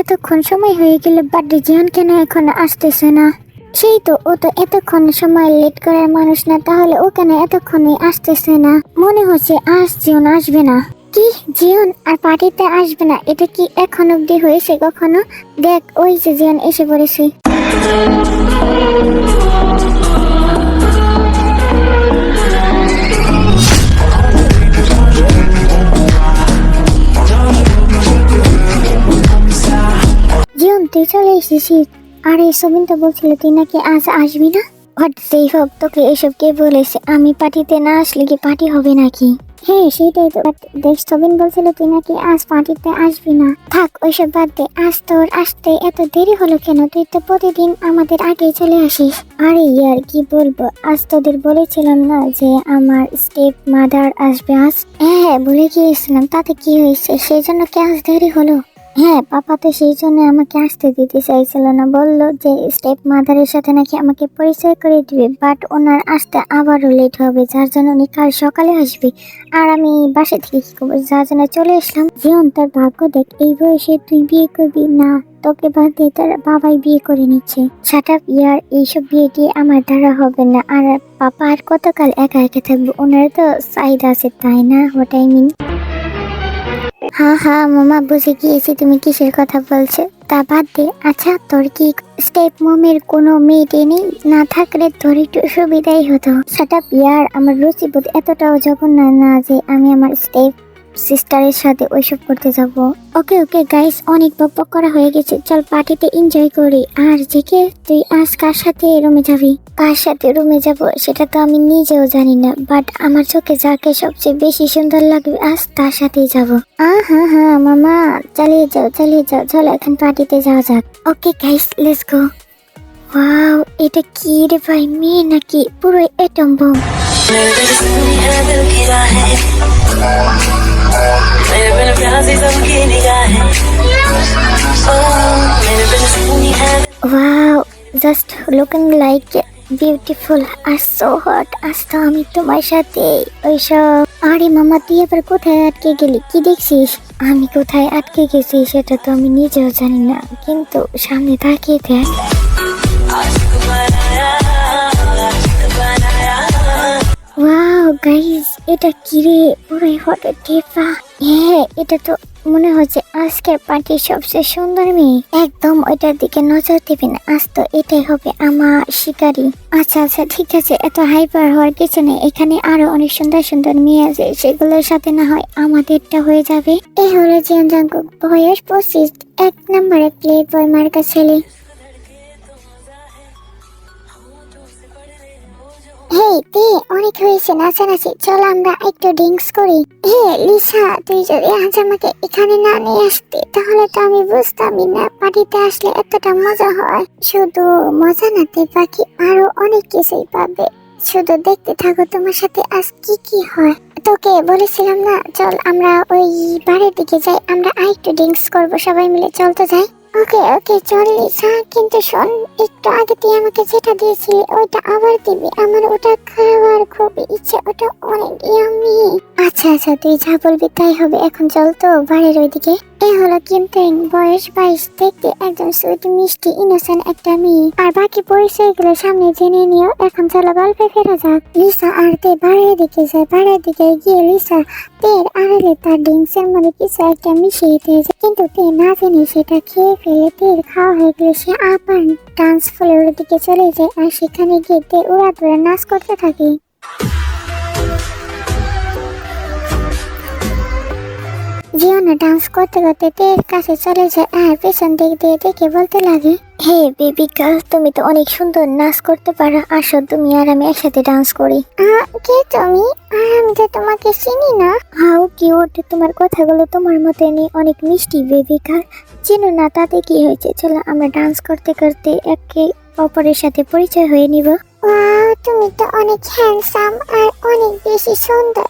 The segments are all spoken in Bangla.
এতক্ষণ সময় হয়ে গেল বার্থডে জিয়ান কেন এখন আসতেছে না? সেই তো, ও তো এতক্ষণ সময় লেট করার মানুষ না, তাহলে ও কেন এতক্ষণে আসতেছে না? মনে হচ্ছে আজ জিয়ন আসবে না। কি, জিয়ন আর পার্টিতে আসবে না? এটা কি এখন অব্দি হয়েছে কখনো? দেখ, ওই যে জিয়ন এসে পড়েছে। জিয়ন, তুই চলে এসেছিস। আর এই সবিন তো বলছিল তুই নাকি আজ আসবি না। সেই হোক, তোকে এসব কে বলেছে? আমি পার্টিতে না আসলে কি পার্টি হবে নাকি? হ্যাঁ সেটাই তো, দেখ সবিন বলছিল তুই নাকি আজ পার্টিতে আসবি না। থাক ওইসব বাদ দে, আজ তোর আসতে এত দেরি হলো কেন? তুই তো প্রতিদিন আমাদের আগে চলে আসিস। আরে ইয়ার কি বলবো, আজ তোদের বলেছিলাম না যে আমার স্টেপ মাদার আসবে আজ? হ্যাঁ বলে গিয়েছিলাম, তাতে কি হয়েছে? সেই জন্য কি আজ দেরি হলো? হ্যাঁ, পাপা তো সেই জন্য আমাকে আসতে দিতে চাইছিল না, বললো যে স্টেপ মাদারের সাথে নাকি আমাকে পরিচয় করে দিবে, বাট ওনার আসতে আবারও লেট হবে, যার জন্য উনি কাল সকালে আসবে। আর আমি বাসা থেকে কি করবো, যার জন্য চলে আসলাম। জীবন, তোর ভাগ্য দেখ, এই বয়সে তুই বিয়ে করবি না, তোকে বাদ দিয়ে তার বাবাই বিয়ে করে নিচ্ছে। শাট আপ ইয়ার, এইসব বিয়ে টিয়ে আমার দ্বারা হবে না। আর পাপা আর কতকাল একা একা থাকবো? ওনার তো চাহিদা আছে, তাই না? What I mean. হ্যাঁ হ্যাঁ মামা, বুঝে গিয়েছি তুমি কিসের কথা বলছো। তা বাদ দে। আচ্ছা, তোর কি স্টেপ মমের কোনো মেয়েটে নেই? না থাকলে তোর একটু সুবিধাই হতো। শাট আপ ইয়ার, আমার রুচিবোধ এতটাও জঘন্য না যে আমি আমার স্টেপ সিস্টারের সাথে ওইসব করতে যাব। ওকে ওকে গাইস, অনেক বকবক করা হয়ে গেছে, চল পার্টিতে এনজয় করি। আর জেকে, তুই আজ কার সাথে রুমে যাবি? কার সাথে রুমে যাব সেটা তো আমি নিজেও জানি না, বাট আমার চোখে যাকে সবচেয়ে বেশি সুন্দর লাগবে আজ তার সাথেই যাব। হ্যাঁ হ্যাঁ মামা, চালিয়ে যাও চালিয়ে যাও, চলো এখন পার্টিতে যাওয়া যাক। Okay guys, let's go. Wow, এটা কি রে ভাই, মেয়ে নাকি পুরো atom bomb? Wow, just looking like beautiful আর so hot। আজ তো আমি তোমার সাথে ওইসব। আরে মামা, তুই আবার কোথায় আটকে গেলি? কি দেখছিস? আমি কোথায় আটকে গেছি সেটা তো আমি নিজেও জানি না, কিন্তু সামনে তাকিয়ে দেখ। ওয়াও গাইস, এটা কি রে, পুরোই হটের টিপা। হ্যাঁ, এটা তো মনে হচ্ছে আজকের পার্টির সবচেয়ে সুন্দর মেয়ে। একদম ওইটার দিকে নজর দিবি না, আজ তো এটাই হবে আমার শিকারী। আচ্ছা আচ্ছা ঠিক আছে, এত হাইপার হওয়ার কিছু নেই, এখানে আরো অনেক সুন্দর সুন্দর মেয়ে আছে, সেগুলোর সাথে না হয় আমাদেরটা হয়ে যাবে। এই হলো জিয়ন জাংকুক, বয়স 25, 1 নম্বরে প্লে বয় মার্কা ছেলে। হেই তে, অনেক হয়েছে নাচানাচি, চল আমরা একটু ড্রিঙ্কস করি। হে লিসা, তুই যদি আজ আমাকে এখানে না নিয়ে আসতে তাহলে তো আমি বুঝতামই না পার্টিতে আসলে এতটা মজা হয়। শুধু মজা না, তে বাকি আরো অনেক কিছুই পাবে, শুধু দেখতে থাকো তোমার সাথে আজ কি কি হয়। তোকে বলেছিলাম না, চল আমরা ওই বারের দিকে যাই, আমরা আরেকটু ড্রিঙ্কস করবো সবাই মিলে, চল তো যাই। ওকে ওকে চল লিসা, কিন্তু শোন, একটু আগে তুই আমাকে যেটা দিয়েছিলি ওইটা আবার দিবি, আমার ওটা খাওয়ার খুব ইচ্ছে, ওটা অনেক ইয়াম্মি। আচ্ছা আচ্ছা, তুই যা বলবি তাই হবে, এখন চল তো বাড়ির ওইদিকে। এ হলো কিমতেং, বয়স 22, দেখতে একদম সুইট মিষ্টি ইনোসেন্ট একটা মেয়ে। আর বাকি পরিচয়গুলো সামনে জেনে নিও, এখন চলো গল্পে ফেরা যাক। লিসা আর তে বাড়ির দিকে যায়, বাড়ির দিকে গিয়ে লিসা তের আড়ালে তার ড্রিঙ্কসের মধ্যে কিছু একটা মিশিয়ে দিয়েছে, কিন্তু তে না জেনে সেটা খেয়ে ফেলে। তের খাওয়া হয়ে গেলে সে আবার ডান্স ফ্লোরের দিকে চলে যায়, আর সেখানে গিয়ে তে উড়াধুরা নাচ করতে থাকে। জিওনা ডান্স করতে করতে তের কাছে চলে যায়, আর পেছন দিক দিয়ে দেখে বলতে লাগে, হে বেবি গার্ল, তুমি তো অনেক সুন্দর নাচ করতে পারো, আসো তুমি আর আমি একসাথে ডান্স করি। কে তুমি? আর আমি তো তোমাকে চিনি না। হাউ কিউট, তোমার কথাগুলো তোমার মতনই অনেক মিষ্টি বেবি গার্ল। চিনো না তাতে কি হয়েছে, চলো আমরা ডান্স করতে করতে একে অপরের সাথে পরিচয় হয়ে নিব। ওয়াও, তুমি তো অনেক হ্যান্ডসাম আর অনেক বেশি সুন্দর,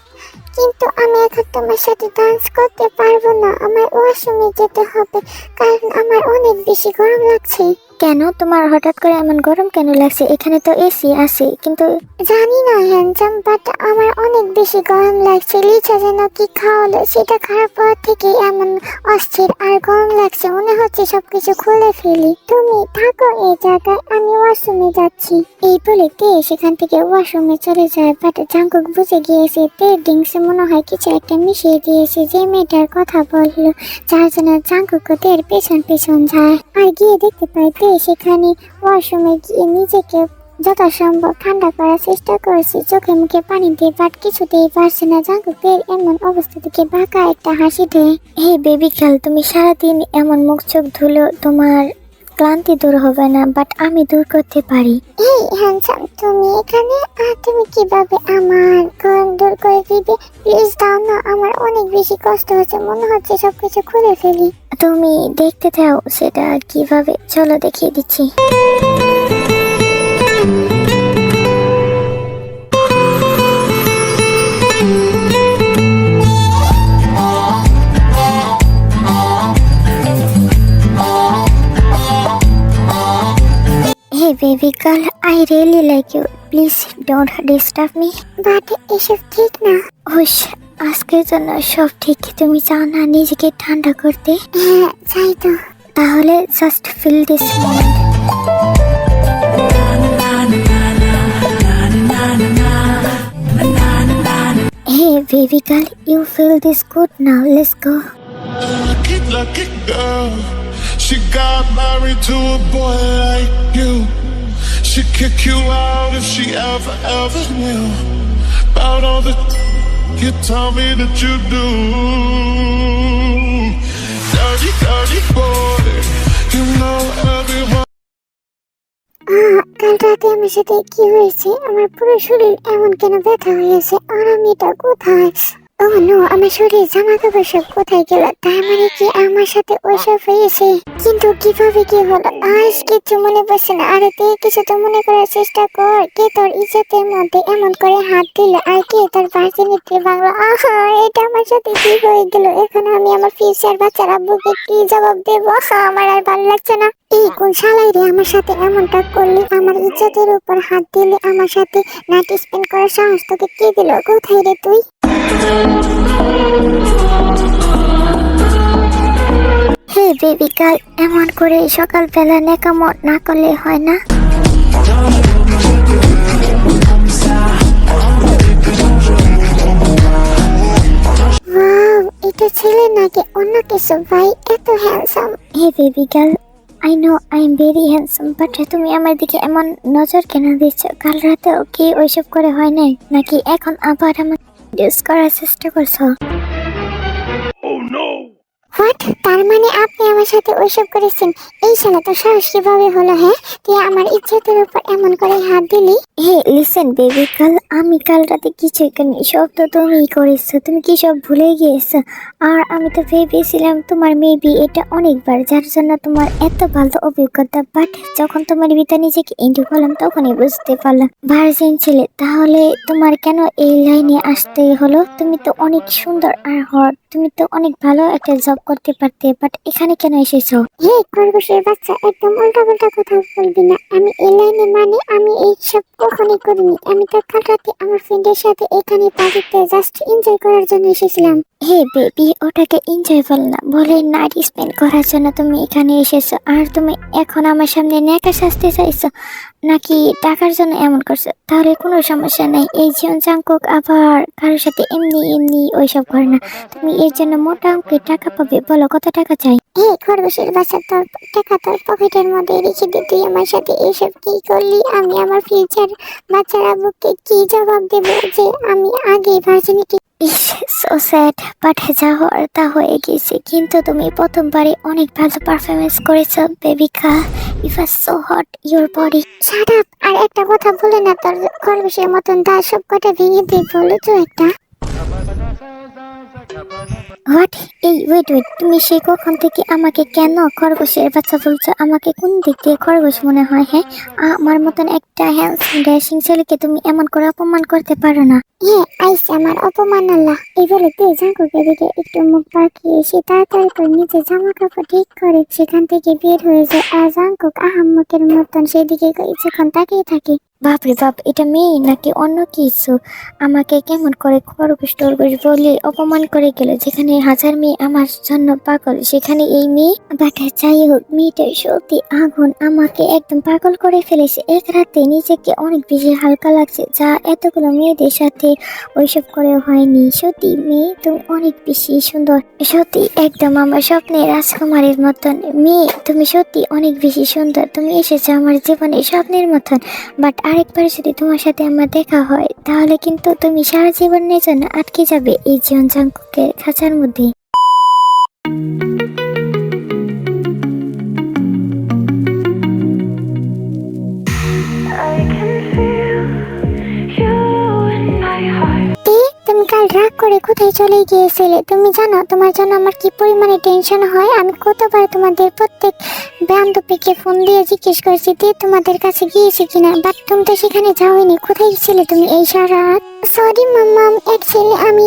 কিন্তু আমি এখন তোমার সাথে ডান্স করতে পারবো না, আমার ওয়াশরুমে যেতে হবে, কারণ আমার অনেক বেশি গরম লাগছে। কেন, তোমার হঠাৎ করে এমন গরম কেন লাগছে? এখানে তো এসি আছে। কিন্তু জানি না হ্যান্ডসাম, বাট আমার অনেক বেশি গরম লাগছে। লিচা যেন কি খাওয়ালো, সেটা খাওয়ার পর থেকে এমন অস্থির আর গরম লাগছে, মনে হচ্ছে সবকিছু খুলে ফেলি। তুমি থাকো এই জায়গায়, আমি ওয়াশরুমে যাচ্ছি। এই বলে তে সেখান থেকে ওয়াশরুমে চলে যায়। বাট জাঙ্কুক বুঝে গিয়েছে তে ড্রিঙ্কসে মনে হয় কিছু একটা মিশিয়ে দিয়েছে, যে মেয়েটার কথা বললো, যার জন্য জাঙ্কুক তের পেছন পেছন যায়। আর গিয়ে দেখতে পায় তে সেখানে ওয়াশরুমে গিয়ে নিজেকে যথাসম্ভব ঠান্ডা করার চেষ্টা করেছে, চোখে মুখে পানি দিয়ে, বাট কিছুতেই পারছে না। জাঙ্কুকের এমন অবস্থা থেকে বাঁকা একটা হাসি দেয়। হে বেবি গার্ল, তুমি সারাদিন এমন মুখ চোখ ধুলেও তোমার ক্লান্তি দূর হবে না, বাট আমি দূর করতে পারি। এই হ্যান্ডসাম, তুমি এখানে? আর তুমি কিভাবে আমার গরম দূর করে দিবে? প্লিজ দাও না, আমার অনেক বেশি কষ্ট হচ্ছে, মনে হচ্ছে সবকিছু খুলে ফেলি। তুমি দেখতে চাও সেটা কিভাবে? চলো দেখিয়ে দিচ্ছি। Hey baby girl, I really like you. Please don't disturb me. But এসব ঠিক না। হুশ, আজকের জন্য সব ঠিক। তুমি চাও না নিজেকে ঠান্ডা করতে? হ্যাঁ চাই তো। তাহলে just feel this moment. Hey baby girl, you feel this good now. Let's go. Lucky girl, she got married to a boy like you. She'd kick you out if she ever knew about all the you tell me that you do. Dirty, dirty boy, you know everyone. কাল রাতে আমার সাথে কি হয়েছে? আমার পুরো শরীর এমন কেন ব্যথা হয়েছে? আর আমি এটা কোথায়? ও নো, আমার শরীর জামা কাপড় সব কোথায় গেল? তার মানে কি আমার সাথে ওইসব হয়েছে? কিন্তু কিভাবে কি হলো? আজ কিছু মনে পড়ছে না। আরে তুই কিছু তো মনে করার চেষ্টা কর। কে তোর ইজ্জতের মধ্যে এমন করে হাত দিল? আর কে তোর ভার্জিনিটি ভাঙলো? আহা, এটা আমার সাথে কি হয়ে গেল? এখন আমি আমার ফিউচার বাচ্চার আব্বুকে কি জবাব দেবো? আমার আর ভালো লাগছে না। এই কোন শালাই রে আমার সাথে এমনটা করলি? আমার ইজ্জতের উপর হাত দিলে, আমার সাথে নাইট স্পেন্ড করার সাহস তোকে কে দিল? কোথায় রে তুই? হে বেবি গার্ল, এমন করে সকালবেলা নেকামো না করলে হয় না। ওয়াও, এটা ছেলে নাকি অন্য কিছু? ভাই এত handsome. Hey baby girl, I know I am very handsome, but তুমি আমার দিকে এমন নজর কেন দিচ্ছ? কাল রাতেও কি ওইসব করে হয় নাই, নাকি এখন আবার আমার ইউজ করার চেষ্টা করছো? হোয়াট? তার মানে আপনি আমার সাথে ওইসব করেছেন? এই শালা তো সাহস কিভাবে হলো? হ্যাঁ, তুই আমার ইজ্জতের উপর এমন করে হাত দিলি? হে লিসেন বেবি গার্ল, আমি কাল রাতে কিছুই করিনি, সব তো তুমিই করেছো। তুমি কি সব ভুলে গিয়েছো? আর আমি তো ভেবেছিলাম তোমার মেবি এটা অনেকবার, যার জন্য তোমার এত ভালো অভিজ্ঞতা। বাট যখন তোমার ভিতরে নিজেকে ইন্টু করলাম, তখনই বুঝতে পারলাম ভার্জিন ছেলে। তাহলে তোমার কেন এই লাইনে আসতে হলো? তুমি তো অনেক সুন্দর আর হট, তুমি তো অনেক ভালো একটা জব করতে পারতে, বাট এখানে কেন এসেছো? হে খরগোশের বাচ্চা, একদম উল্টাপাল্টা কথা বলবি না। আমি এই লাইনে মানে আমি এইসব কখনই করিনি। আমি তো কাল রাতে আমার ফ্রেন্ডের সাথে এখানে পার্টিতে জাস্ট এনজয় করার জন্য এসেছিলাম। হে বেবি, ওটাকে এনজয় বল না, বলে নাইট স্পেন্ড করার জন্য তুমি এখানে এসেছো। আর তুমি এখন আমার সামনে নেকা সাজতে চাইছো, নাকি টাকার জন্য এমন করছো? তাহলে কোনো সমস্যা নেই, এই জীবন জাঙ্কুক আবার কারোর সাথে এমনি এমনি ওইসব করে না। তুমি এর জন্য মোটা অঙ্কের টাকা পাবে। বলো কত টাকা চাই? হে খরগোশের বাচ্চা, তোর টাকা তোর পকেটের মধ্যে রেখে দে। তুই আমার সাথে এইসব কি করলি? আমি আমার ফিউচার বাচ্চার আব্বুকে কি জবাব দেবো যে আমি আগে ভার্জিনিটি? সো স্যাড, বাট যা হওয়ার তা হয়ে গেছে। কিন্তু তুমি প্রথমবারে অনেক ভালো পারফরমেন্স করেছো বেবিকা। it was so hot, your body. Shut up! আর একটা কথা বলে না, তোর খরগোশের মতন দাঁত সব কটা ভেঙে দিয়ে বলো তো একটা। হোয়াট? এই ওয়েট, তুমি সে কখন থেকে আমাকে কেন খরগোশের বাচ্চা বলছো? আমাকে কোন দিক দিয়ে খরগোশ মনে হয়? হ্যাঁ, আমার মতন একটা হ্যান্ডসাম ড্যাশিং ছেলেকে তুমি এমন করে অপমান করতে পারো না। হ্যাঁ, আইসে আমার অপমান আল্লাহ। এই বলে তুই জাঙ্কুকের দিকে একটু মুখ বাঁকিয়ে সে তাড়াতাড়ি করে নিচে জামা কাপড় ঠিক করে সেখান থেকে বের হয়ে যায়। আর জাঙ্কুক আহাম্মকের মতন সেদিকে কিছুক্ষণ তাকিয়ে থাকে। বাপরে বাপ, এটা মেয়ে নাকি অন্য কিছু? আমাকে কেমন করে খরগোশ টরগোশ বলে অপমান করে গেল। যেখানে হাজার মেয়ে আমার জন্য পাগল, সেখানে এই মেয়ে। বাট যাই হোক, মেয়েটার সত্যি আগুন, আমাকে একদম পাগল করে ফেলেছে। এক রাতে নিজেকে অনেক বেশি হালকা লাগছে, যা এতগুলো মেয়েদের সাথে ওইসব করেও হয়নি। সত্যি মেয়ে, তুমি অনেক বেশি সুন্দর। সত্যি একদম আমার স্বপ্নের রাজকুমারীর মতন। মেয়ে, তুমি সত্যি অনেক বেশি সুন্দর। তুমি এসেছো আমার জীবনে স্বপ্নের মতন। বাট আরেকবার যদি তোমার সাথে আমার দেখা হয়, তাহলে কিন্তু তুমি সারা জীবনের জন্য আটকে যাবে এই জীবন জাঙ্কুকের খাঁচার মধ্যে। তুমি কাল রাগ করে কোথায় চলে গিয়েছিলে? তুমি জানো তোমার জন্য আমার কি পরিমাণে টেনশন হয়? আমি কতবার তোমাদের প্রত্যেক বান্ধবীকে ফোন দিয়ে জিজ্ঞেস করেছি যে তোমাদের কাছে গিয়েছে কিনা, বাট তুমি তো সেখানে যাওনি। কোথায় ছিলে তুমি এই সারা রাত? সরি মাম্মা, অ্যাকচুয়ালি আমি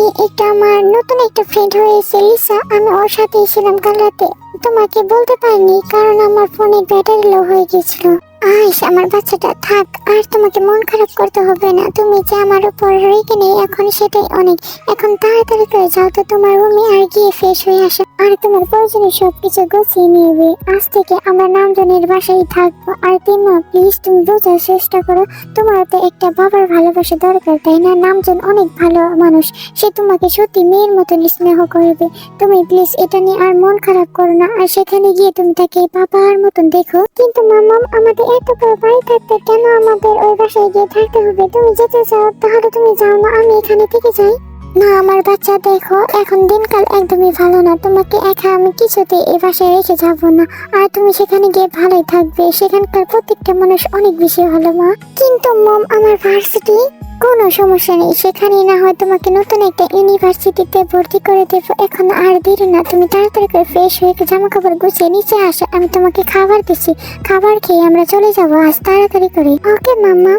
আমার নতুন একটা ফ্রেন্ড হয়েছে লিসা, আমি ওর সাথেই ছিলাম কাল রাতে। তোমাকে বলতে পারিনি কারণ আমার ফোনে ব্যাটারি লো হয়ে গেছিল। আইস আমার বাচ্চাটা, থাক আর তোমাকে মন খারাপ করতে হবে না। তুমি যে আমার উপর রেগে নেই এখন, সেটাই অনেক। এখন তাড়াতাড়ি করে যাও তো তোমার রুমে, আর গিয়ে ফ্রেশ হয়ে আসো আর তোমার প্রয়োজনীয় সবকিছু গুছিয়ে নেবে। আজ থেকে আমরা নামজনের বাসায় থাকবো। আর তিমা প্লিজ তুমি বোঝার চেষ্টা করো, তোমার তো একটা বাবার ভালোবাসা দরকার, তাই না? নামজন অনেক ভালো মানুষ, সে তোমাকে সত্যি মেয়ের মতন স্নেহ করবে। তুমি প্লিজ এটা নিয়ে আর মন খারাপ করো না, আর সেখানে গিয়ে তুমি তাকে বাবার মতন দেখো। কিন্তু মামাম, আমাদের এত বড় বাড়ি থাকতে কেন আমাদের ওই বাসায় গিয়ে থাকতে হবে? তুমি যেতে চাও তাহলে তুমি যাও না, আমি এখানে থেকে যাই। না আমার বাচ্চা, দেখো এখন দিনকাল একদমই ভালো না, তোমাকে একা আমি কিছুতে এই বাসায় রেখে যাবো না। আর তুমি সেখানে গিয়ে ভালোই থাকবে, সেখানকার প্রত্যেকটা মানুষ অনেক বেশি ভালো মা। কিন্তু মম, আমার ভার্সিটি। কোনো সমস্যা নেই, সেখানে না হয় তোমাকে নতুন একটা ইউনিভার্সিটিতে ভর্তি করে দেবো। এখন আর দেরি না, তুমি তাড়াতাড়ি করে ফ্রেশ হয়ে জামা কাপড় গুছিয়ে নিচে আসো, আমি তোমাকে খাবার দিচ্ছি। খাবার খেয়ে আমরা চলে যাবো আজ তাড়াতাড়ি করে। ওকে মাম্মা।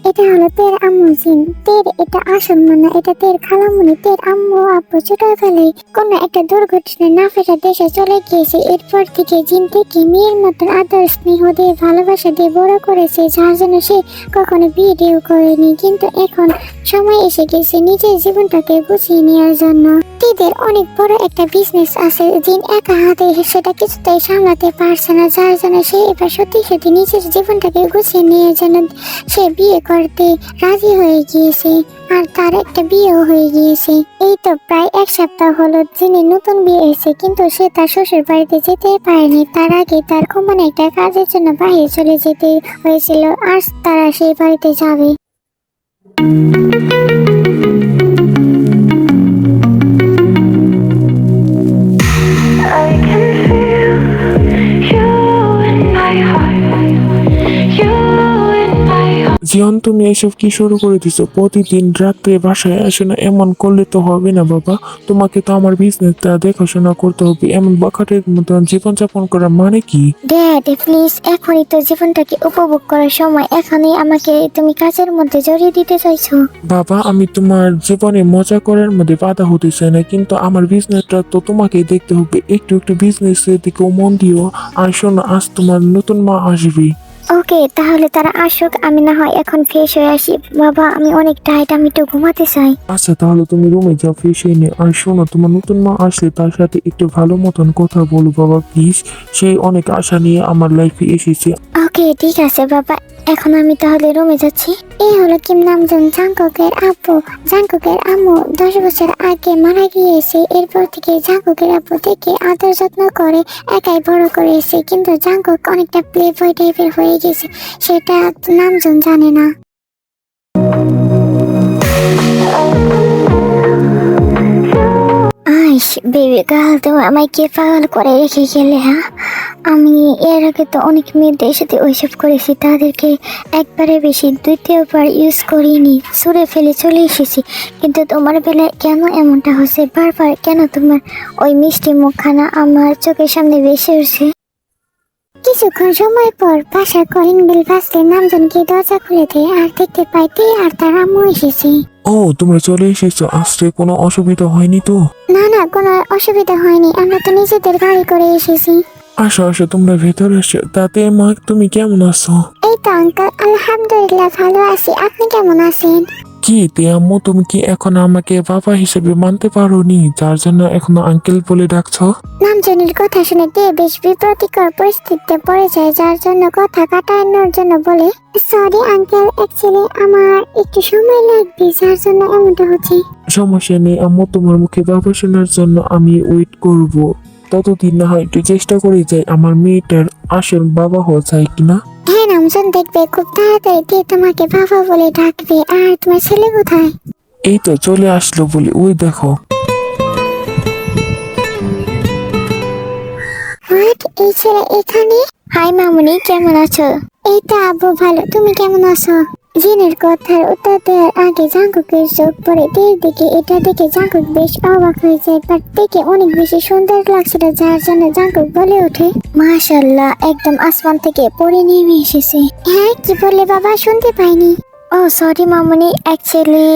এটা হলো তের আম্মু জিন। তের এটা আসল না, এটা তের খালামুনি। তের আম্মু আব্বু ছোটবেলায় কোনো একটা দুর্ঘটনায় না ফেরা দেশে চলে গিয়েছে। এরপর থেকে জিন থেকে মেয়ের মতন আদর স্নেহ দিয়ে ভালোবাসা দিয়ে বড় করেছে, যার জন্য সে কখনো বিয়েও করেনি। কিন্তু এখন সময় এসে গেছে নিজের জীবনটাকে গুছিয়ে নেওয়ার জন্য। তেদের অনেক বড় একটা বিজনেস আছে, জিন একা হাতে সেটা কিছুতেই সামলাতে পারছে না, যার জন্য সে এবার সত্যি সত্যি নিজের জীবনটাকে গুছিয়ে নেওয়ার জন্য সে বিয়ে করতে রাজি হয়ে গিয়েছে। আর তার একটা বিয়েও হয়ে গিয়েছে। এই তো প্রায় এক সপ্তাহ হলো যিনি নতুন বিয়ে হয়েছে, কিন্তু সে তার শ্বশুর বাড়িতে যেতে পারেনি। তার আগে তার কোম্পানি একটা কাজের জন্য বাইরে চলে যেতে হয়েছিল, আজ তারা সেই বাড়িতে যাবে। জিয়ন, তুমি এসব কি শুরু করে দিছো? প্রতিদিন রাত্রে বাসায় আসো না, এমন করলে তো হবে না বাবা। তোমাকে তো আমার বিজনেসটা দেখাশোনা করতে হবে। এমন বাখাটের মতন জীবনযাপন করার মানে কি? ড্যাড প্লিজ, এখনই তো জীবনটাকে উপভোগ করার সময়, এখনই আমাকে তুমি কাজের মধ্যে জড়িয়ে দিতে চাইছো? বাবা, আমি তোমার জীবনে মজা করার মধ্যে বাধা হতে চাই না, কিন্তু আমার বিজনেসটা তো তোমাকে দেখতে হবে। একটু একটু বিজনেসের দিকেও মন দিও। আর শোনো, আজ তোমার নতুন মা আসবে। ওকে, তাহলে তারা আসুক, আমি না হয় এখন ফ্রেশ হয়ে আসি। বাবা আমি অনেক টায়ার্ড, আমি একটু ঘুমাতে চাই। আচ্ছা, তাহলে তুমি রুমে যাও, ফ্রেশ হয়ে নে। আর শোনো, তোমার নতুন মা আসলে তার সাথে একটু ভালো মতন কথা বলো বাবা প্লিজ। সে অনেক আশা নিয়ে আমার লাইফে এসেছে। ওকে ঠিক আছে বাবা, এখন আমি তাহলে রুমে যাচ্ছি। এই হলো কিম নামজুন, জাঙ্কুকের আব্বু। জাঙ্কুকের আম্মু 10 বছর আগে মারা গিয়েছে। এরপর থেকে জাঙ্কুকের আব্বু থেকে আদর যত্ন করে একাই বড় করেছে, কিন্তু জাঙ্কুক অনেকটা প্লে বয় টাইপের হয়ে গেছে, সেটা নামজুন জানে না। আইস বেবি গার্ল, তুমি আমায় কে পাগল করে রেখে গেলে? হ্যাঁ, আমি এর আগে তো অনেক মেয়েদের সাথে ওইসব করেছি, তাদেরকে একবারে বেশি দ্বিতীয়বার ইউজ করিনি, ছুঁড়ে ফেলে চলে এসেছি। কিন্তু তোমার বেলায় কেন এমনটা হচ্ছে বারবার? কেন তোমার ওই মিষ্টি মুখখানা আমার চোখের সামনে ভেসে উঠছে? কিছুক্ষণ সময় পর বাসার কলিং বেল বাজলে নামজনকে দরজা খুলে দেয় আর দেখতে পাই তে আর তার আম্মু এসেছে। ও, তোমরা চলে এসেছো, আসতে কোনো অসুবিধা হয়নি তো? না না, কোনো অসুবিধা হয়নি, আমরা তো নিজেদের গাড়ি করে এসেছি। আসো আসো, তোমরা ভেতরে আসো। তাতে মা, তুমি কেমন আছো? এই তো আঙ্কেল, আলহামদুলিল্লাহ ভালো আছি, আপনি কেমন আছেন? কি তে আম্মু, তুমি কি এখন আমাকে বাবা হিসেবে মানতে পারোনি, যার জন্য এখনো আঙ্কেল বলে ডাকছো? নামজনের কথা শুনে তে বেশ বিব্রতিকর পরিস্থিতিতে পড়ে যায়, যার জন্য কথা কাটানোর জন্য বলে, সরি আঙ্কেল, অ্যাকচুয়ালি আমার একটু সময় লাগবে, যার জন্য এমনটা হচ্ছে। সমস্যা নেই আম্মু, তোমার মুখে বাবা শোনার জন্য আমি ওয়েট করব। ততদিন না হয় একটু চেষ্টা করে যাই আমার মেয়েটার আসল বাবা হওয়া যায় কিনা। হ্যাঁ, নামজন দেখবে খুব তাড়াতাড়ি তে তোমাকে বাবা বলে ডাকবে। আর তোমার ছেলে কোথায়? এই তো চলে আসলো বলে, ওই দেখো। হোয়াট, এই ছেলে এখানে? হাই মামুনি, কেমন আছো? এই তো আব্বু ভালো, তুমি কেমন আছো? জিনের কথার উত্তর দেওয়ার আগে জাঙ্কুকের চোখ পড়ে তীর দিকে। এটা দেখে জাঙ্কুক বেশ অবাক হয়ে যায়, বাট দেখে অনেক বেশি সুন্দর লাগছিল, যার জন্য জাঙ্কুক বলে ওঠে, মাশাআল্লাহ, একদম আসমান থেকে পড়ে নেমে এসেছে। হ্যাঁ, কি বললে বাবা, শুনতে পাইনি। ও সরি মামুনি, অ্যাকচুয়ালি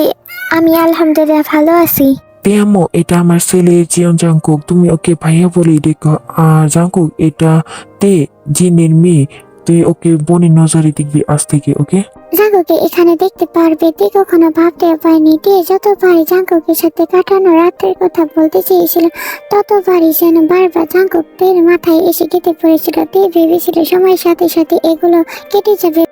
আমি আলহামদুলিল্লাহ ভালো আছি। তে আম্মু, এটা আমার ছেলে জিয়ন জাংকুক, তুমি ওকে ভাইয়া বলেই দেখো। আর জাংকুক, এটা তে, জিনের মেয়ে, তুই ওকে বোনের নজরে দেখবি আজ থেকে, ওকে? জাঙ্কুকে এখানে দেখতে পারবে তে কখনো ভাবতে পারেনি। তে যতবারই জাঙ্কুকের সাথে কাটানো রাতের কথা বলতে চেয়েছিল, ততবারই যেন বারবার জাঙ্কুক তের মাথায় এসে কেটে পড়েছিল। তে ভেবেছিল সময়ের সাথে সাথে এগুলো কেটে যাবে।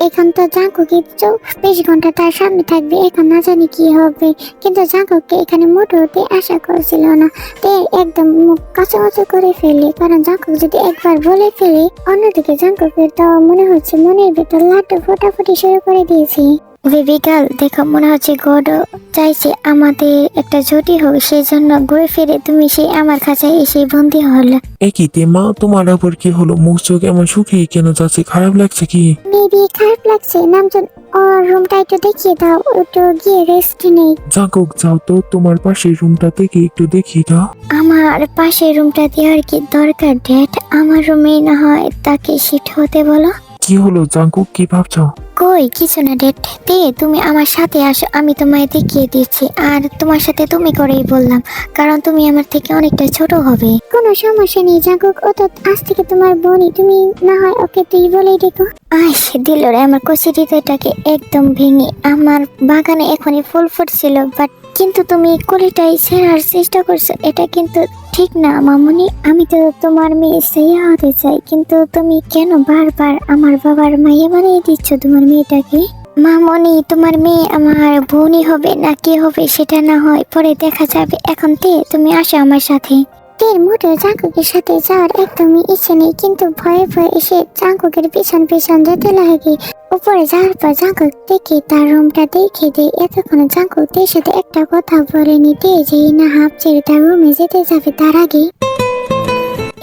এখন তো জাঙ্কুকের 24 ঘন্টা তার সামনে থাকবে, এখন না জানি কি হবে। কিন্তু জাঙ্কুককে এখানে মোটেও তে আশা করছিল না। তে একদম মুখ কাঁচামাচা করে ফেলে, কারণ জাঙ্কুক যদি একবার বলে ফেলে। অন্যদিকে জাঙ্কুকের তো মনে হচ্ছে মনের ভেতর লাড্ডু ফোটাফুটি শুরু করে দিয়েছি। বেবি গার্ল, দেখো মনে হচ্ছে গডও চাইছে আমাদের একটা জুটি হোক, সেই জন্য ঘুরে ফিরে তুমি সেই আমার কাছে এসে বন্দি হলো। একই তে মা, তোমার আবার কি হলো? মুখ চোখ এমন শুকিয়ে কেন যাচ্ছে? খারাপ লাগছে কি? বেবি খারাপ লাগছে, নামজন ওর রুমটা একটু দেখিয়ে দাও, একটু গিয়ে রেস্ট নেই। জাংকুক, যাও তো তোমার পাশের রুমটা থেকে একটু দেখিয়ে দাও। আমার পাশের রুমটা দেওয়ার কি দরকার ড্যাড? আমার রুমে না হয় তাকে শিফট হতে বলো। কি হলো জাংকুক, কি ভাবছো? কই কিছু না ড্যাড, তে তুমি আমার সাথে আসো, আমি তোমায় দেখিয়ে দিচ্ছি। আর তোমার সাথে তুমি করেই বললাম, কারণ তুমি আমার থেকে অনেকটা ছোট হবে। কোনো সমস্যা নেই জাঙ্কুক, ও তো আজ থেকে তোমার বোনই, তুমি না হয় ওকে তুই বলেই দেখো। আইস দিল রে আমার কচি হৃদয়টাকে একদম ভেঙে। আমার বাগানে এখনই ফুল ফুটছিল, বাট কিন্তু তুমি কলিটাই ছেড়ার চেষ্টা করছো, এটা কিন্তু ঠিক না মামুনি। আমি তো তোমার মেয়ে সাইয়া হতে চাই, কিন্তু তুমি কেন বারবার আমার বাবার মাইয়া বানিয়ে দিচ্ছ তোমার মেয়েটাকে? মামুনি, তোমার মেয়ে আমার বোনই হবে না কি হবে সেটা না হয় পরে দেখা যাবে। এখন তে তুমি আসো আমার সাথে। তের মোটেও জাঙ্কুকের সাথে যাওয়ার একদমই ইচ্ছে নেই, কিন্তু ভয়ে ভয়ে এসে জাঙ্কুকের পিছন পিছন যেতে লাগে। উপরে যাওয়ার পর জাঙ্কুক দেখে তার রুমটা দেখে দেয়। এতক্ষণ জাঙ্কুক তের সাথে একটা কথা বলেনি, তে যেই না হাফ ছেড়ে তার রুমে যেতে যাবে তার আগে,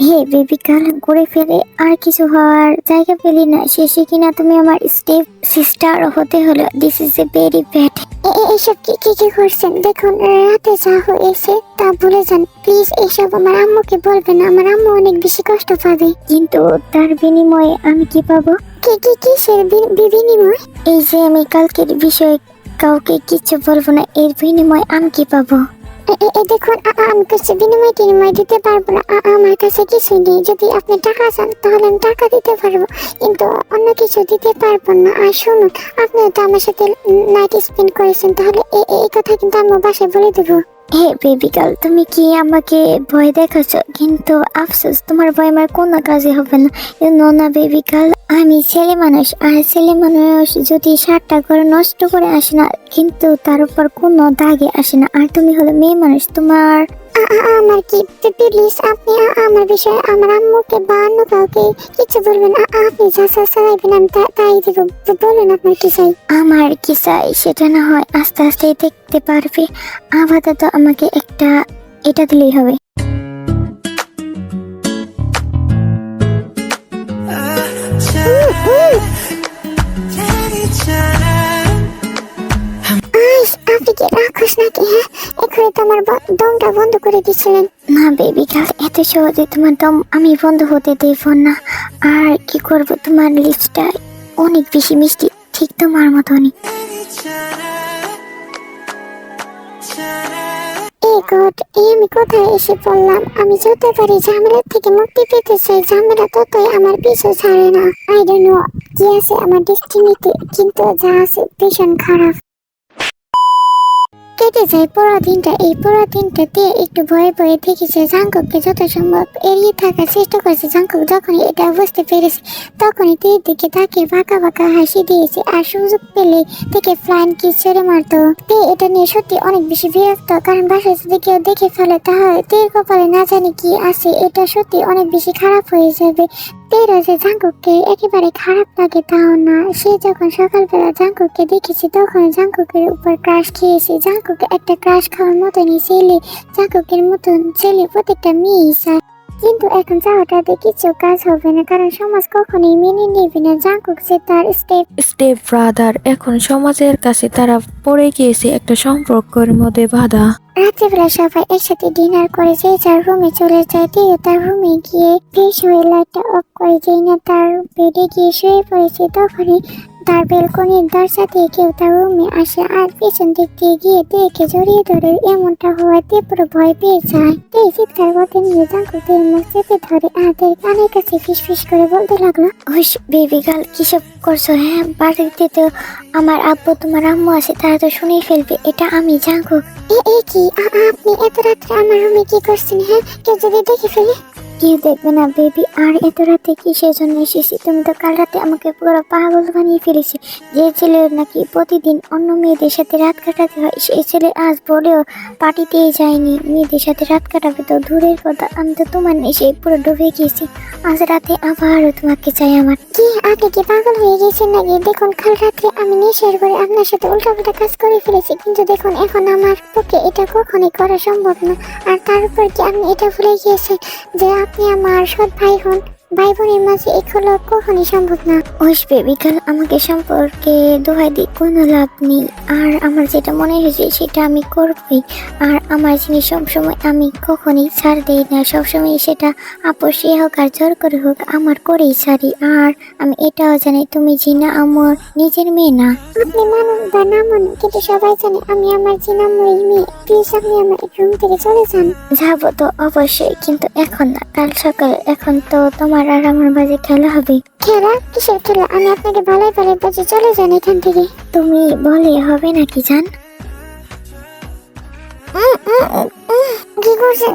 হে বেবি গার্ল, ঘুরে ফিরে আর কিছু হওয়ার জায়গা পেলি না, শেষে কিনা তুমি আমার স্টেপ সিস্টার হতে হলো। This is a very bad. এইসব কি করছেন? দেখুন রাতে যা হয়েছে তা ভুলে যান প্লিজ। এইসব আমার আম্মুকে বলবেন, আমার আম্মু অনেক বেশি কষ্ট পাবে। কিন্তু তার বিনিময়ে আমি কি পাবো? কিসের বিনিময়? এই যে আমি কালকের বিষয়ে কাউকে কিছু বলবো না, এর বিনিময়ে আমি কি পাবো? দেখুন আমি কিছু বিনিময় দিতে পারবো না, আমার কাছে কিছু নেই। যদি আপনি টাকা চান তাহলে আমি টাকা দিতে পারবো, কিন্তু অন্য কিছু দিতে পারবো না। আর শুনুন, আপনিও তো আমার সাথে নাইট স্পেন্ড করেছেন, তাহলে এই কথা কিন্তু আমি বাসায় বলে দেবো। হে বেবি গার্ল, তুমি কি আমাকে ভয় দেখাচ্ছ? কিন্তু আফসোস, তোমার ভয় আমার কোনো কাজে হবে না। না বেবি গার্ল, আমি ছেলে মানুষ, আর ছেলে মানুষ যদি 7টা ঘর নষ্ট করে আসে না, কিন্তু তার উপর কোনো দাগে আসে না। আর তুমি হলো মেয়ে মানুষ, তোমার আমার কি প্লিজ আপনি আমার বিষয়ে আমার আম্মুকে বা অন্য কাউকে কিছু বলবেন। আপনি যা চাইবেন আমি তাই দিব, বলুন আপনার কি চাই। আমার কি চাই সেটা না হয় আস্তে আস্তে দেখতে পারবে। আপাতত আমাকে একটা এটা দিলেই হবে। আপনি কি রাক্ষস নাকি? হ্যাঁ, এখনই তো আমার দমটা বন্ধ করে দিচ্ছিলেন। না বেবি গার্ল, এত সহজে তোমার দম আমি বন্ধ হতে দেব না। আর কি করব, তোমার লিপসটা অনেক বেশি মিষ্টি, ঠিক তোমার মতনই। আমি কোথায় এসে পড়লাম? আমি যত পারি ঝামেলা থেকে মুক্তি পেতে চাই, ঝামেলা ততই আমার পিছু ছাড়ে না। আই ডোন্ট নো কি আছে আমার ডেস্টিনিতে, কিন্তু যা আছে ভীষণ খারাপ। কেটে যায় পুরো দিনটা। এই পুরো দিনটাতে একটু ভয়ে ভয়ে থেকেছে, জাঙ্কুককে যত সম্ভব এড়িয়ে থাকার চেষ্টা করেছে। জাঙ্কুক যখনই এটা বুঝতে পেরেছে তখনই তীর দিকে তাকে বাঁকা বাঁকা হাসি দিয়েছে, আর সুযোগ পেলে থেকে ফ্লাইং কিস ছড়ে মারতো। তে এটা নিয়ে সত্যি অনেক বেশি বিরক্ত, কারণ বাসায় যদি কেউ দেখে ফেলে তাহলে তীর কপালে না জানি কি আছে, এটা সত্যি অনেক বেশি খারাপ হয়ে যাবে। তীর যে জাঙ্কুককে একেবারে খারাপ লাগে তাও না, সে যখন সকালবেলা জাঙ্কুককে দেখেছে তখন জাঙ্কুকের উপর ক্রাশ খেয়েছে। জাঙ্কুকে একটা ক্রাশ খাওয়ার মতনই ছেলে, জাঙ্কুকের মতন ছেলে প্রত্যেকটা মেয়েই চায়, কিন্তু এখন চাওয়াটাতে কিছু কাজ হবে না, কারণ সমাজ কখনোই মেনে নেবে না জাঙ্কুক যে তার স্টেপ ব্রাদার। এখন সমাজের কাছে তারা পড়ে গিয়েছে একটা সম্পর্কের মধ্যে বাধা। রাত্রিবেলা সবাই একসাথে ডিনার করে যে যার রুমে চলে যায়। তেও তার রুমে গিয়ে ফ্রেশ হয়ে লাইটটা অফ করে, যেই না তার বেডে গিয়ে শুয়ে পড়েছে তখনই তার বেলকনির দরজা দিয়ে কেউ তার রুমে আসে, আর পেছন দিক দিয়ে গিয়ে তেকে জড়িয়ে ধরে। এমনটা হওয়াতে পুরো ভয় পেয়ে যায়। তে চিৎকার করতে নিয়ে জাঙ্কুকের মুখ চেপে ধরে, আর তের কানের কাছে ফিস করে বলতে লাগলো, হুশ বেবি গার্ল, কিসব করছো? হ্যাঁ, বাড়িতে তো আমার আব্বু তোমার আম্মু আছে, তারা তো শুনেই ফেলবে। এটা আমি জাঙ্কুক। এ কি আপনি এত রাত্রে আমার রুমে কি করছেন? হ্যাঁ, কেউ যদি দেখে ফেলে? কেউ দেখবে না বেবি। আর এত রাতে কিসের জন্য এসেছি? তুমি তো কাল রাতে আমাকে পুরো পাগল বানিয়ে ফেলেছি। যে ছেলে নাকি প্রতিদিন অন্য মেয়েদের সাথে রাত কাটাতে হয়, সেই ছেলে আজ বলেও পার্টিতেই যায়নি। মেয়েদের সাথে রাত কাটাবে তো দূরের কথা, আমি তো তোমার নেশে পুরো ডুবে গিয়েছি। আজ রাতে আবারও তোমাকে চাই আমার। কি আপনি কি পাগল হয়ে গেছেন নাকি? দেখুন, কাল রাত্রে আমি নেশার করে আপনার সাথে উল্টাপাল্টা কাজ করে ফেলেছি, কিন্তু দেখুন এখন আমার পক্ষে এটা কখনোই করা সম্ভব না। আর তার উপর কি আপনি এটা ভুলে গিয়েছেন যে আপনি আমার সৎ ভাই হন? ভাই বোনের মাঝে এগুলো কখনই সম্ভব না। ওইস বেবি গার্ল, আমাকে সম্পর্কে দোহাই দিই কোনো লাভ নেই। আর আমার যেটা মনে হয়েছে সেটা আমি করবই। আর আমার জিনিস সবসময় আমি কখনই ছাড় দেই না, সবসময় সেটা আপোষে হোক আর জোর করে হোক আমার করেই ছাড়ি। আর আমি এটাও জানি তুমি জিনা আমার নিজের মেয়ে না। আপনি মানুন বা না মানুন, কিন্তু সবাই জানে আমি আমার জিনাময়ী মেয়ে। প্লিজ আপনি আমার রুম থেকে চলে যান। যাবো তো অবশ্যই, কিন্তু এখন না, কাল সকালে। এখন তো তোমার আর আমার বাজে খেলা হবে। খেলা? কিসের খেলা? আমি আপনাকে ভালোই ভালোই বলছি চলে যান এখান থেকে। তুমি বলে হবে নাকি জান? কি করছেন?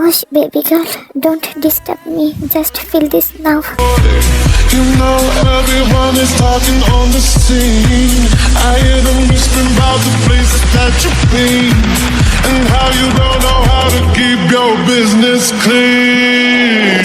Hush baby girl, don't disturb me, just feel this now. You know everyone is talking on the scene. I hear them whispering about the places that you've been, and how you don't know how to keep your business clean.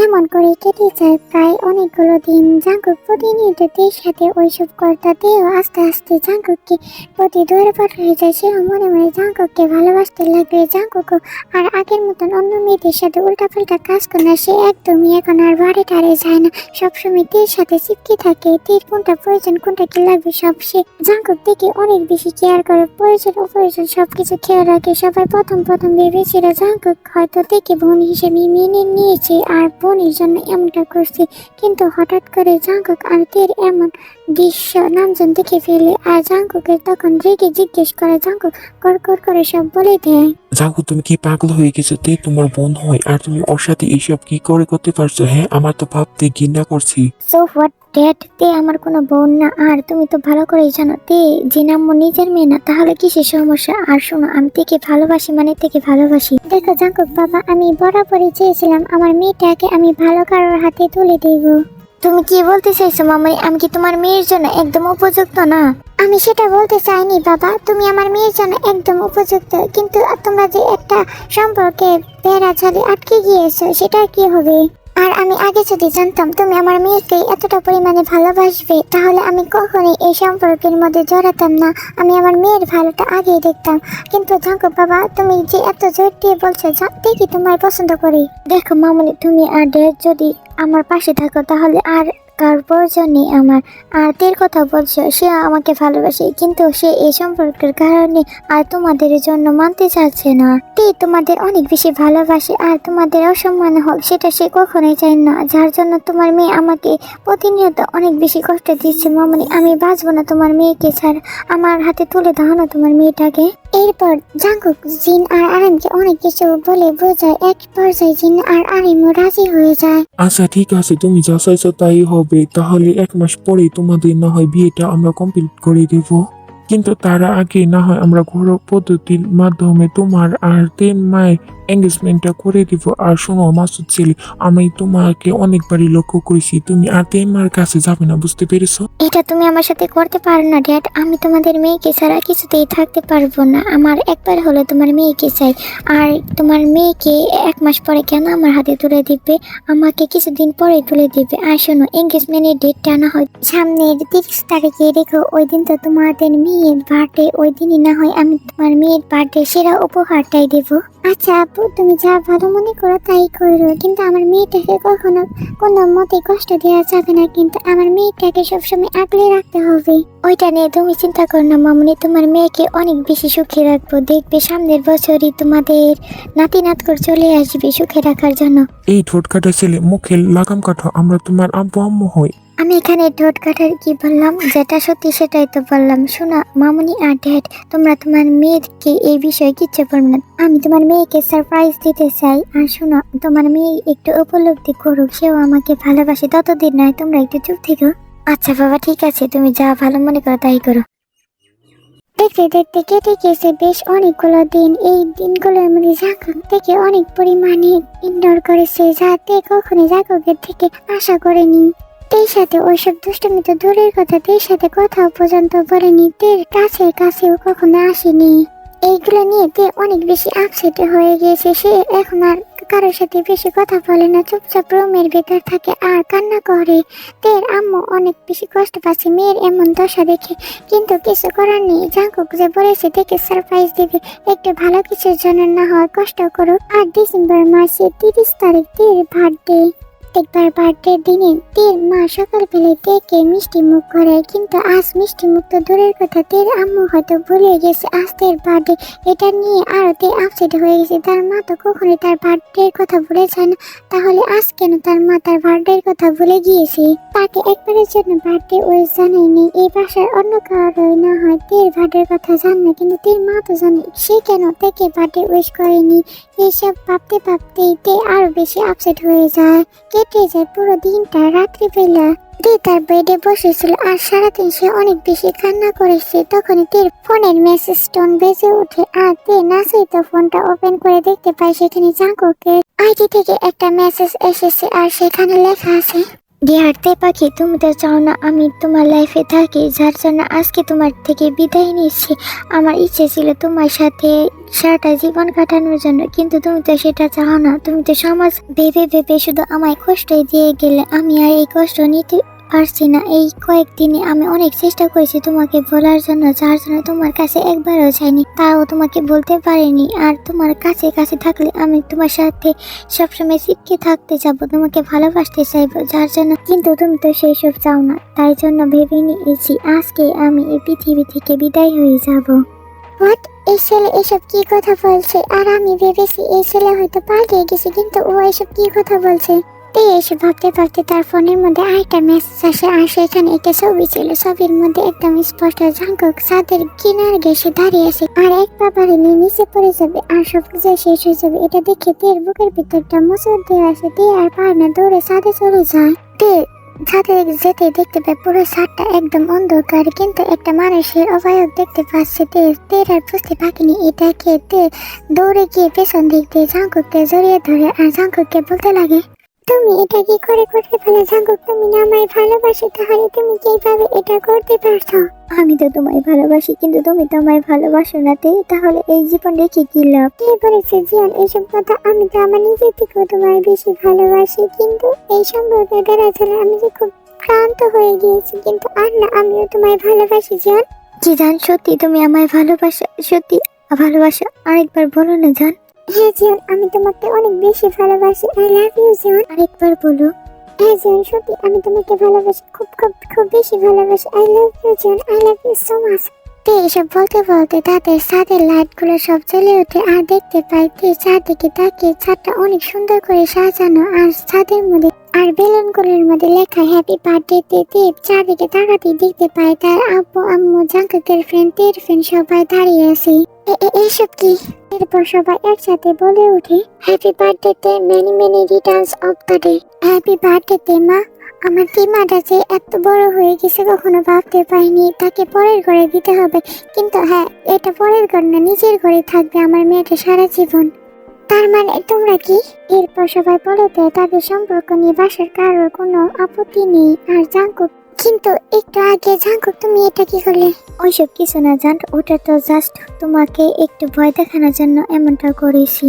এমন করে কেটে যায় প্রায় অনেকগুলো দিন। জাঙ্কুক প্রতিনিয়ত তের সাথে ওইসব করতেও আস্তে আস্তে জাঙ্কুককে প্রতি দৌড়পাট হয়ে যায়। সেও মনে মনে জাঙ্কুককে ভালোবাসতে লাগবে। জাঙ্কুকও আর আগের মতন অন্য মেয়েদের সাথে উল্টাপাল্টা কাজ করে না। সে একদমই এখন আর বাড়ি টাড়ে যায় না, সবসময় তের সাথে চিপকে থাকে। তের কোনটা প্রয়োজন কোনটা কি লাগবে সব সে জাঙ্কুক থেকে অনেক বেশি কেয়ার করে। প্রয়োজন অপ্রয়োজন সবকিছু খেয়াল রাখে। সবাই প্রথম ভেবেছিল জাঙ্কুক হয়তো থেকে বোন হিসেবে মেনে নিয়েছে আর বোনের জন্য এমনটা করছে, কিন্তু হঠাৎ করে জাঙ্কুক আর তের এমন দৃশ্য নামজন দেখে ফেলে। আর জাঙ্কুকের তখন রেগে জিজ্ঞেস করে, জাঙ্কুক কর করে সব বলে দেয়। জাঙ্কুক, তুমি কি পাগল হয়ে গেছো? তে তোমার বোন হয়, আর তুমি ওর সাথে এইসব কি করে করতে পারছো? হ্যাঁ, আমার তো ভাবতে ঘৃণা করছি। সো হোয়াট ড্যাড, তে আমার কোনো বোন না। আর তুমি তো ভালো করেই জানো তে জিনাম্মু নিজের মেয়ে না, তাহলে কিসের সমস্যা? আর শোনো, আমি থেকে ভালোবাসি মানে থেকে ভালোবাসি। দেখো জাঙ্কুক বাবা, আমি বরাবরই চেয়েছিলাম আমার মেয়েটাকে আমি ভালো কারোর হাতে তুলে দেব। তুমি কি বলতে চাইছো মামাই? আমি কি তোমার মেয়ের জন্য একদম উপযুক্ত না? আমি সেটা বলতে চাইনি বাবা, তুমি আমার মেয়ের জন্য একদম উপযুক্ত, কিন্তু তোমরা যে একটা সম্পর্কে বেড়া ছাড়ে আটকে গিয়েছো, সেটা কি হবে? আর আমি আগে যদি জানতাম তুমি আমার মেয়েকে এতটা পরিমাণে ভালোবাসবে তাহলে আমি কখনোই এই সম্পর্কের মধ্যে জড়াতাম না। আমি আমার মেয়ের ভালোটা আগেই দেখতাম। কিন্তু জাঙ্কুক বাবা, তুমি যে এত জোর দিয়ে বলছো দেখি তোমার পছন্দ করি। দেখো মামুনি, তুমি আর ড্যাড যদি আমার পাশে থাকো তাহলে আর কার প্রয়োজন নেই আমার। আর তের কথা বলছো, সে আমাকে ভালোবাসে কিন্তু সে এই সম্পর্কের কারণে আর তোমাদের জন্য মানতে চাচ্ছে না। তে তোমাদের অনেক বেশি ভালোবাসে আর তোমাদের অসম্মান হোক সেটা সে কখনোই চায় না, যার জন্য তোমার মেয়ে আমাকে প্রতিনিয়ত অনেক বেশি কষ্ট দিচ্ছে। মামনি, আমি বাঁচবো না তোমার মেয়েকে ছাড়া। আমার হাতে তুলে দাও না তোমার মেয়েটাকে। এরপর জাঙ্কুক জিন আর আরিমকে অনেক কিছু বলে বোঝায়। এক পর্যায়ে জিন আর আরিমও রাজি হয়ে যায়। আচ্ছা ঠিক আছে, তুমি যা চাইছো তাই হবে। তাহলে 1 মাস পরেই তোমাদের না হয় বিয়েটা আমরা কমপ্লিট করে দেব, কিন্তু তার আগে না হয় আমরা ঘরোয়া পদ্ধতির মাধ্যমে তোমার আর তেন মায়ের এঙ্গেজমেন্টটা করে দিব। আর শোনো মাসুদ ছেলে, আমি তোমাকে অনেকবারই লক্ষ্য করেছি, তুমি আর তেন মার কাছে যাবে না, বুঝতে পেরেছো? এটা তুমি আমার সাথে করতে পারো না ড্যাড। আমি তোমাদের মেয়েকে ছাড়া কিছুতেই থাকতে পারবো না। আমার একবার হলো তোমার মেয়েকে চাই। আর তোমার মেয়েকে 1 মাস পরে কেন আমার হাতে তুলে দিবে? আমাকে কিছুদিন পরে তুলে দিবে। আর শোনো, এঙ্গেজমেন্টের ডেটটা না হয় সামনের 30 তারিখে রেখো। ওই দিন তো তোমাদের মেয়ের বার্থডে। ওই দিনই না হয় আমি তোমার মেয়ের বার্থডে সেরা উপহারটাই দেবো। আচ্ছা আপু, তুমি যা ভালো মনে করো তাই করো, কিন্তু আমার মেয়েটাকে কখনো কোনো মতে কষ্ট দেওয়া যাবে না। কিন্তু আমার মেয়েটাকে সবসময় আগলে রাখতে হবে। ওইটা নিয়ে তুমি চিন্তা করো না মামুনি, তোমার মেয়েকে অনেক বেশি সুখে রাখবো। দেখবে সামনের বছরই তোমাদের নাতি নাতকর চলে আসবে সুখে রাখার জন্য। এই ঠোঁট কাটা ছেলে, মুখে লাগাম কাটো, আমরা তোমার আব্বু আম্মু হই। আমি এখানে ঠোঁট কাটার কি বললাম? যেটা সত্যি সেটাই তো বললাম। শোনা মামুনি আর ড্যাড, তোমরা তোমার মেয়েকে এই বিষয়ে কিচ্ছু বলবে না। আমি তোমার মেয়েকে সারপ্রাইজ দিতে চাই। আর শোনো, তোমার মেয়ে একটু উপলব্ধি করুক সেও আমাকে ভালোবাসে, ততদিন নয়। তোমরা একটু চুপ থেকো। আচ্ছা বাবা ঠিক আছে, তুমি যা ভালো মনে করো তাই করো। দেখতে দেখতে কেটে গেছে বেশ অনেকগুলো দিন। এই দিনগুলোর মধ্যে জাঙ্কুক থেকে অনেক পরিমাণে ইগনোর করেছে, যাতে কখনো জাঙ্কুকের থেকে আশা করেনি। তের সাথে ওইসব দুষ্টুমি তো দূরের কথা, তের সাথে কথাও পর্যন্ত বলেনি। তের কাছেও কখনো আসেনি। এইগুলো নিয়ে তে অনেক বেশি আপসেট হয়ে গিয়েছে। সে এখন আর কারোর সাথে বেশি কথা বলে না, চুপচাপ রুমের ভেতর থাকে আর কান্না করে। তের আম্মু অনেক বেশি কষ্ট পাচ্ছে মেয়ের এমন দশা দেখে, কিন্তু কিছু করার নেই। জাঙ্কুক যে বলেছে থেকে সারপ্রাইজ দিবে, একটু ভালো কিছুর জন্য না হয় কষ্ট করুক। আর ডিসেম্বর মাসে 30 তারিখ তের বার্থডে। একবার বার্থডে দিনে তের মা সকালবেলায় তেকে মিষ্টি মুখ করায়, কিন্তু আজ মিষ্টি মুখ তো দূরের কথা, তের আম্মু হয়তো ভুলে গেছে আজ তের বার্থডে। এটা নিয়ে আরো তে আপসেট হয়ে গেছে। তার মা তো কখনোই তার বার্থডের কথা ভুলে যায় না, তাহলে আজ কেন তার মা তার বার্থডের কথা ভুলে গিয়েছে? তাকে একবারের জন্য বার্থডে উইশ জানায়নি। এই বাসার অন্য কারোই না হয় তের বার্থডের কথা জানে, কিন্তু তের মা তো জানে। সে কেন তাকে বার্থডে উইশ করেনি? এইসব ভাবতে ভাবতেই তে আরো বেশি আপসেট হয়ে যায়। কেটে যায় পুরো দিনটা। রাত্রিবেলা তে তার বেডে বসেছিল আর সারাদিন সে অনেক বেশি কান্না করেছে। তখনই তের ফোনের মেসেজ টোন বেজে ওঠে আর তে নাচেই তো ফোনটা ওপেন করে দেখতে পায় সেখানে জাঙ্কুকের আইডি থেকে একটা মেসেজ এসেছে আর সেখানে লেখা আছে, ডিয়ার তে পাখি, তুমি তো চাও না আমি তোমার লাইফে থাকি, যার জন্য আজকে তোমার থেকে বিদায় নিচ্ছি। আমার ইচ্ছে ছিল তোমার সাথে সারাটা জীবন কাটানোর জন্য, কিন্তু তুমি তো সেটা চাও না। তুমি তো সমাজ ভেবে ভেবে শুধু আমায় কষ্টই দিয়ে গেলে। আমি আর এই কষ্ট নিতে পারছি না। এই কয়েকদিনে আমি অনেক চেষ্টা করেছি তোমাকে বলার জন্য, যার জন্য তোমার কাছে একবারও যাইনি, তাও তোমাকে বলতে পারিনি। আর তোমার কাছে থাকলে আমি তোমার সাথে সবসময় চিপকে থাকতে যাবো, তোমাকে ভালোবাসতে চাইবো, যার জন্য। কিন্তু তুমি তো সেই সব চাও না, তাই জন্য ভেবে নিয়েছি আজকে আমি এই পৃথিবী থেকে বিদায় হয়ে যাব। হোয়াট? এই ছেলে এসব কি কথা বলছে? আর আমি ভেবেছি এই ছেলে হয়তো পালিয়ে গেছে, কিন্তু ও এসব কি কথা বলছে? এসে ভাবতে ভাবতে তার ফোনের মধ্যে আরেকটা মেসেজ আসে আর সেখানে একটা ছবি ছিল। ছবির মধ্যে একদম স্পষ্ট জাঙ্কুক ছাদের কিনারে ঘেঁষে দাঁড়িয়ে আছে আর এক পা বাড়িলে নিচে পড়ে যাবে আর সবকিছু শেষ হয়ে যাবে। এটা দেখে তের বুকের ভিতরটা মুচড় দিয়ে আসে। তে আর পারে না, দৌড়ে ছাদে চলে যায়। তে ছাদে যেতে দেখতে পায় পুরো ছাদটা একদম অন্ধকার, কিন্তু একটা মানুষের অবয়ব দেখতে পাচ্ছে। তের আর বুঝতে পারেনি এটাকে। তে দৌড়ে গিয়ে পেছন দিক দিয়ে জাঙ্কুককে জড়িয়ে ধরে আর জাঙ্কুককে বলতে লাগে, তুমি এটা কি করে করতে পারলে? জাঙ্কুক, তুমি না আমায় ভালোবাসো, তাহলে তুমি কিভাবে এটা করতে পারছো? আমি তো তোমায় ভালোবাসি, কিন্তু তুমি তো আমায় ভালোবাসো না। তাহলে এই জীবন রেখে কি লাভ? কে বলেছে জিয়ান এসব কথা? আমি তো আমার নিজের থেকেও তোমায় বেশি ভালোবাসি, কিন্তু এই সম্পর্কে বেড়া চলে আমি যে খুব ক্লান্ত হয়ে গিয়েছি। কিন্তু আর না, আমিও তোমায় ভালোবাসি জিয়ান। কি জান, সত্যি তুমি আমায় ভালোবাসো? সত্যি ভালোবাসো? আরেকবার বলো না জান। হ্যাঁ জিয়ান, আমি তোমাকে অনেক বেশি ভালোবাসি। আই লাভ ইউ জিয়ান। আরেকবার বলো। হ্যাঁ জিয়ান, সত্যি আমি তোমাকে ভালোবাসি, খুব খুব খুব বেশি ভালোবাসি। I love you Jiyan, I love you so much. এসব বলতে বলতে তাদের ছাদের লাইট গুলো সব জ্বলে ওঠে, আর দেখতে পাই চারদিকে তাকিয়ে ছাদটা অনেক সুন্দর করে সাজানো, আর ছাদের মধ্যে আর বেলুন গুলোর মধ্যে লেখা হ্যাপি বার্থডে তে। চারদিকে তাকাতে দেখতে পাই তার আব্বু আম্মু, জাঙ্কুকের ফ্রেন্ড, তের ফ্রেন্ড সবাই দাঁড়িয়ে আছে। এসব কি? এরপর সবাই একসাথে বলে ওঠে হ্যাপি বার্থডে তে, many many returns of the day. Happy birthday তে মা। আমার টিমাটা যে এত বড় হয়ে গেছে কখনো ভাবতে পারিনি। তাকে পরের ঘরে দিতে হবে, কিন্তু হ্যাঁ, এটা পরের ঘর না, নিজের ঘরে থাকবে আমার মেয়েটা সারা জীবন। তার মানে তোমরা কি? এরপর সবাই বলে দেয় তাদের সম্পর্ক নিয়ে বাসার কারোর কোনো আপত্তি নেই। আর জাঙ্কুক, কিন্তু একটু আগে জাঙ্কুক তুমি এটা কি করলে? ওইসব কিছু না জান, ওটা তো জাস্ট তোমাকে একটু ভয় দেখানোর জন্য এমনটা করেছি,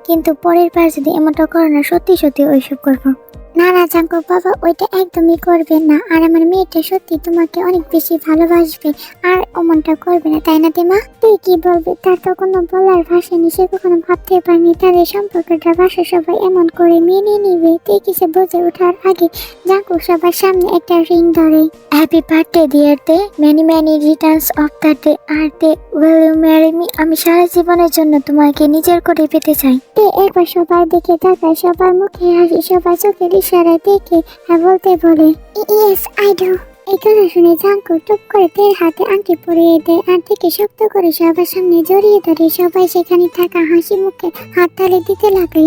কিন্তু পরের বার যদি এমনটা করো না, সত্যি সত্যি ওইসব করবো। না না জাঙ্কুক বাবা, ওইটা একদমই করবে না। আর আমার মেয়েটা সত্যি তোমাকে অনেক বেশি ভালোবাসবে, আর অমনটা করবে না, তাই না দিমা? তুই কি বলবি, তার তো কোনো বলার ভাষা নেই। সে কখনো ভাবতে পারেনি তাদের সম্পর্কটা বাসা সবাই এমন করে মেনে নিবে। তুই কিছু বুঝে ওঠার আগে জাঙ্কুক সবার সামনে একটা রিং ধরে হ্যাপি বার্থডে ডিয়ার দে, many many returns of the day, আর দে উইল ইউ ম্যারি মি। আমি সারা জীবনের জন্য তোমাকে নিজের করে পেতে চাই। একবার সবাই দেখে তাকায়, সবার মুখে হাসি, সবাই চোখের ইশারায় দেখে হ্যাঁ বলতে বলে ইয়েস আই ডু। এই কথা শুনে জাঙ্কুক টুপ করে তের হাতে আংটি পরিয়ে দেয়, আর থেকে শক্ত করে সবার সামনে জড়িয়ে ধরে সবাই সেখানে থাকা হাসি মুখে হাততালি দিতে লাগে।